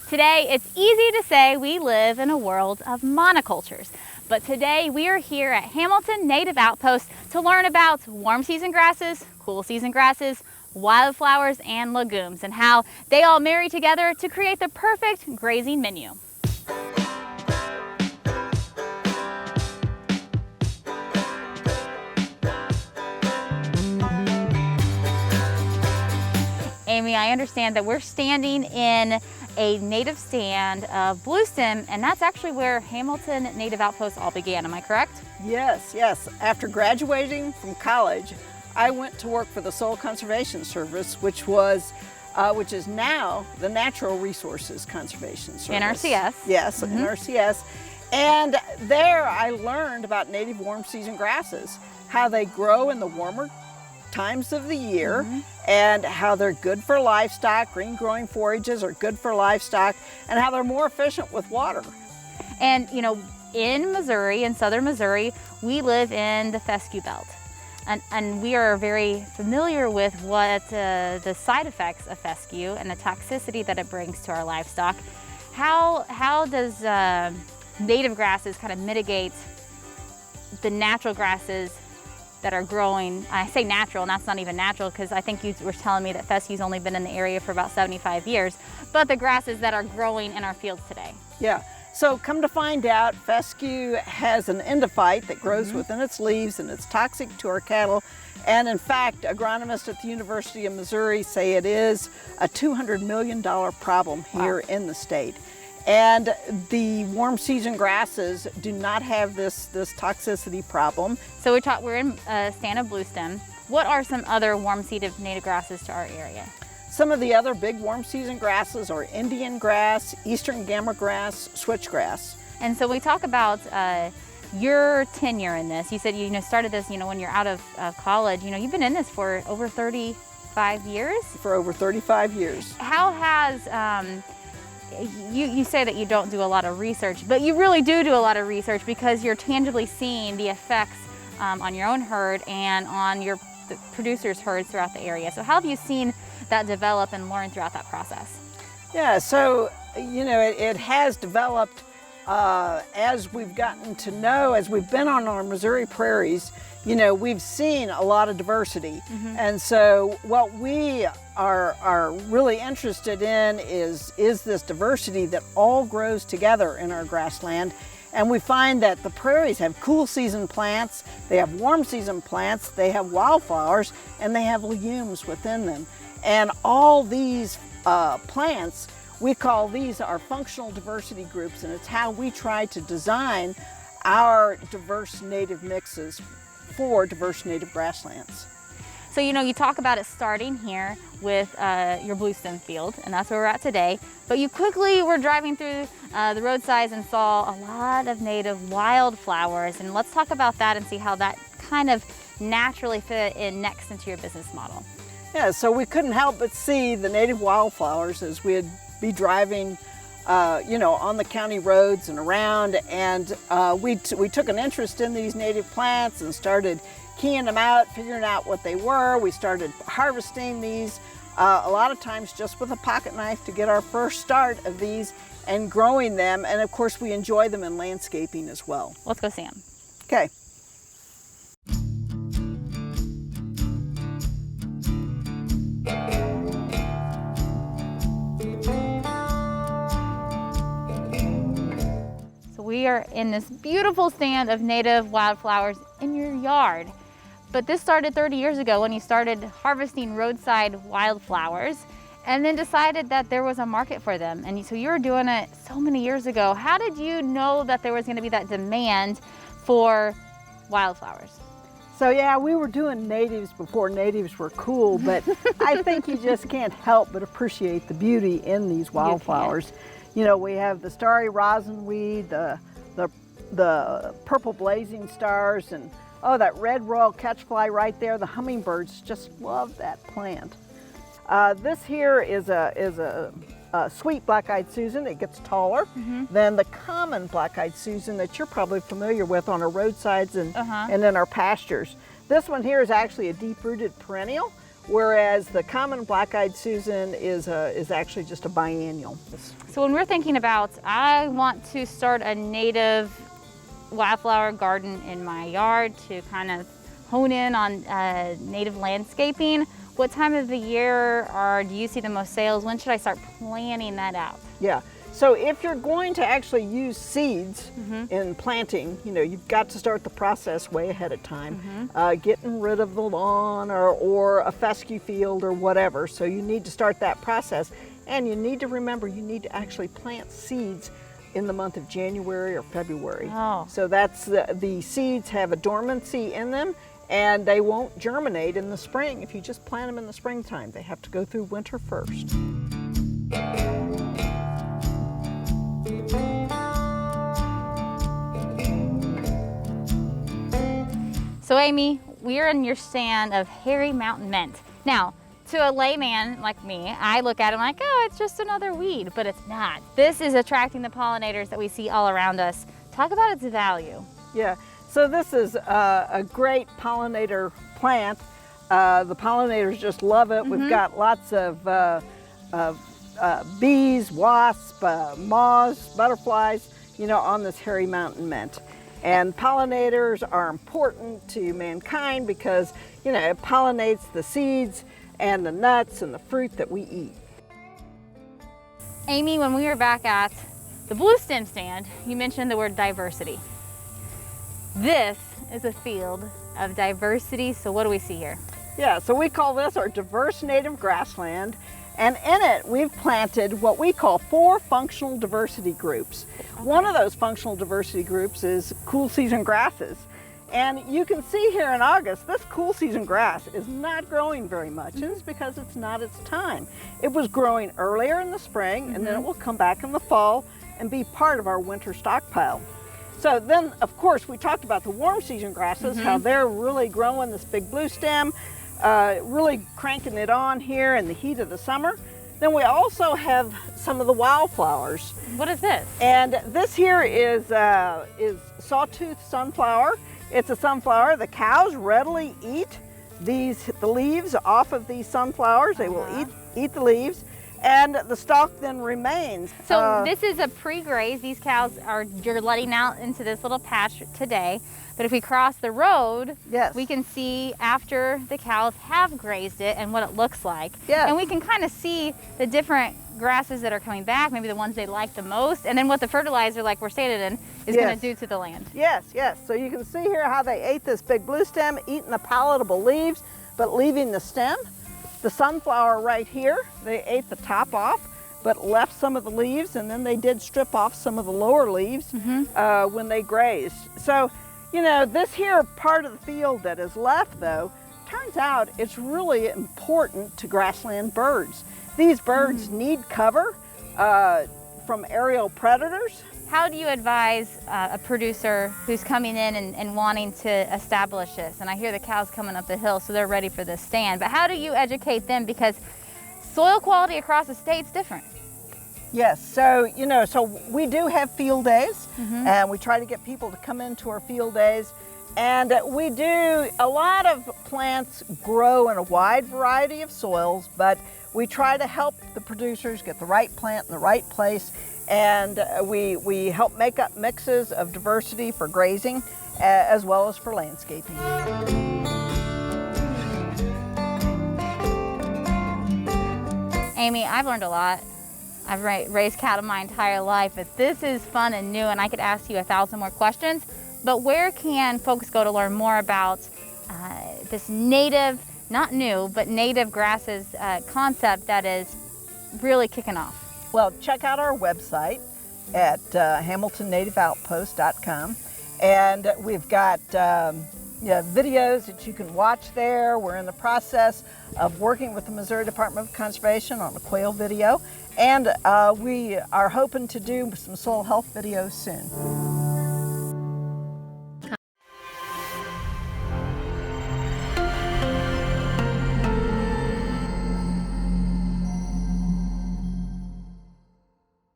Today, it's easy to say we live in a world of monocultures, but today we are here at Hamilton Native Outpost to learn about warm season grasses, cool season grasses, wildflowers, and legumes, and how they all marry together to create the perfect grazing menu. Amy, I understand that we're standing in a native stand of bluestem, and that's actually where Hamilton Native Outpost all began. Am I correct? Yes. After graduating from college, I went to work for the Soil Conservation Service, which is now the Natural Resources Conservation Service. NRCS. Yes, NRCS. And there I learned about native warm season grasses, how they grow in the warmer times of the year, and how they're good for livestock. Green growing forages are good for livestock, and how they're more efficient with water. And you know, in Missouri, in southern Missouri, we live in the fescue belt. And we are very familiar with what the side effects of fescue and the toxicity that it brings to our livestock. How does native grasses kind of mitigate the natural grasses that are growing? I say natural, and that's not even natural, because I think you were telling me that fescue's only been in the area for about 75 years, but the grasses that are growing in our fields today. Yeah, so come to find out, fescue has an endophyte that grows within its leaves, and it's toxic to our cattle. And in fact, agronomists at the University of Missouri say it is a $200 million problem here in the state. And the warm season grasses do not have this toxicity problem. So we're in a stand of bluestem. What are some other warm seeded native grasses to our area? Some of the other big warm season grasses are Indian grass, eastern gamma grass, switchgrass. And so we talk about your tenure in this. You said you started this when you're out of college. You've been in this for over 35 years? For over 35 years. How has you say that you don't do a lot of research, but you really do a lot of research, because you're tangibly seeing the effects on your own herd and on the producers' herds throughout the area. So how have you seen that develop and learn throughout that process? Yeah, so it has developed as we've gotten to know, as we've been on our Missouri prairies. We've seen a lot of diversity. And so what we are really interested in is this diversity that all grows together in our grassland. And we find that the prairies have cool season plants, they have warm season plants, they have wildflowers, and they have legumes within them. And all these plants, we call these our functional diversity groups, and it's how we try to design our diverse native mixes for diverse native grasslands. So you talk about it starting here with your bluestem field, and that's where we're at today. But you quickly were driving through the roadsides and saw a lot of native wildflowers, and let's talk about that and see how that kind of naturally fit in next into your business model. Yeah, so we couldn't help but see the native wildflowers as we'd be driving on the county roads and around, and we took an interest in these native plants and started keying them out, figuring out what they were. We started harvesting these a lot of times just with a pocket knife to get our first start of these, and growing them, and of course we enjoy them in landscaping as well. Let's go see them. Okay. We are in this beautiful stand of native wildflowers in your yard. But this started 30 years ago when you started harvesting roadside wildflowers, and then decided that there was a market for them. And so you were doing it so many years ago. How did you know that there was going to be that demand for wildflowers? So yeah, we were doing natives before natives were cool, but I think you just can't help but appreciate the beauty in these wildflowers. We have the starry rosinweed, the purple blazing stars, and that red royal catchfly right there. The hummingbirds just love that plant. This here is a sweet black-eyed Susan. It gets taller than the common black-eyed Susan that you're probably familiar with on our roadsides and in our pastures. This one here is actually a deep-rooted perennial. whereas the common black-eyed Susan is actually just a biennial. So when we're thinking about, I want to start a native wildflower garden in my yard to kind of hone in on native landscaping, what time of the year do you see the most sales? When should I start planning that out? Yeah, so if you're going to actually use seeds in planting, you know, you've got to start the process way ahead of time, getting rid of the lawn or a fescue field or whatever. So you need to start that process, and you need to remember you need to actually plant seeds in the month of January or February. Oh. So that's the seeds have a dormancy in them, and they won't germinate in the spring if you just plant them in the springtime. They have to go through winter first. So Amy, we're in your stand of hairy mountain mint. Now, to a layman like me, I look at it like, oh, it's just another weed, but it's not. This is attracting the pollinators that we see all around us. Talk about its value. Yeah, so this is a great pollinator plant. The pollinators just love it. We've got lots of bees, wasps, moths, butterflies, you know, on this hairy mountain mint. And pollinators are important to mankind because, you know, it pollinates the seeds and the nuts and the fruit that we eat. Amy, when we were back at the blue stem stand, you mentioned the word diversity. This is a field of diversity, so what do we see here? Yeah, so we call this our diverse native grassland, and in it we've planted what we call 4 functional diversity groups. Okay. One of those functional diversity groups is cool season grasses. And you can see here in August, this cool season grass is not growing very much, and it's because it's not its time. It was growing earlier in the spring, and then it will come back in the fall and be part of our winter stockpile. So then, of course, we talked about the warm season grasses, how they're really growing this big blue stem, really cranking it on here in the heat of the summer. Then we also have some of the wildflowers. What is this? And this here is sawtooth sunflower. It's a sunflower. The cows readily eat the leaves off of these sunflowers. They will eat the leaves, and the stalk then remains. So this is a pre-graze. These cows you're letting out into this little patch today. But if we cross the road, we can see after the cows have grazed it and what it looks like. Yes. And we can kind of see the different grasses that are coming back, maybe the ones they like the most, and then what the fertilizer, like we're stated in, is going to do to the land. Yes, yes. So you can see here how they ate this big blue stem, eating the palatable leaves, but leaving the stem. The sunflower right here, they ate the top off, but left some of the leaves, and then they did strip off some of the lower leaves when they grazed. So, you know, this here part of the field that is left, though, turns out it's really important to grassland birds. These birds need cover from aerial predators. How do you advise a producer who's coming in and wanting to establish this? And I hear the cows coming up the hill, so they're ready for this stand. But how do you educate them? Because soil quality across the state's different. Yes, so, you know, so we do have field days, and we try to get people to come into our field days. And we do, a lot of plants grow in a wide variety of soils, but we try to help the producers get the right plant in the right place, and we help make up mixes of diversity for grazing as well as for landscaping. Amy, I've learned a lot. I've raised cattle my entire life, but this is fun and new, and I could ask you 1,000 more questions. But where can folks go to learn more about this native, not new, but native grasses concept that is really kicking off? Well, check out our website at hamiltonnativeoutpost.com, and we've got videos that you can watch there. We're in the process of working with the Missouri Department of Conservation on a quail video, and we are hoping to do some soil health videos soon.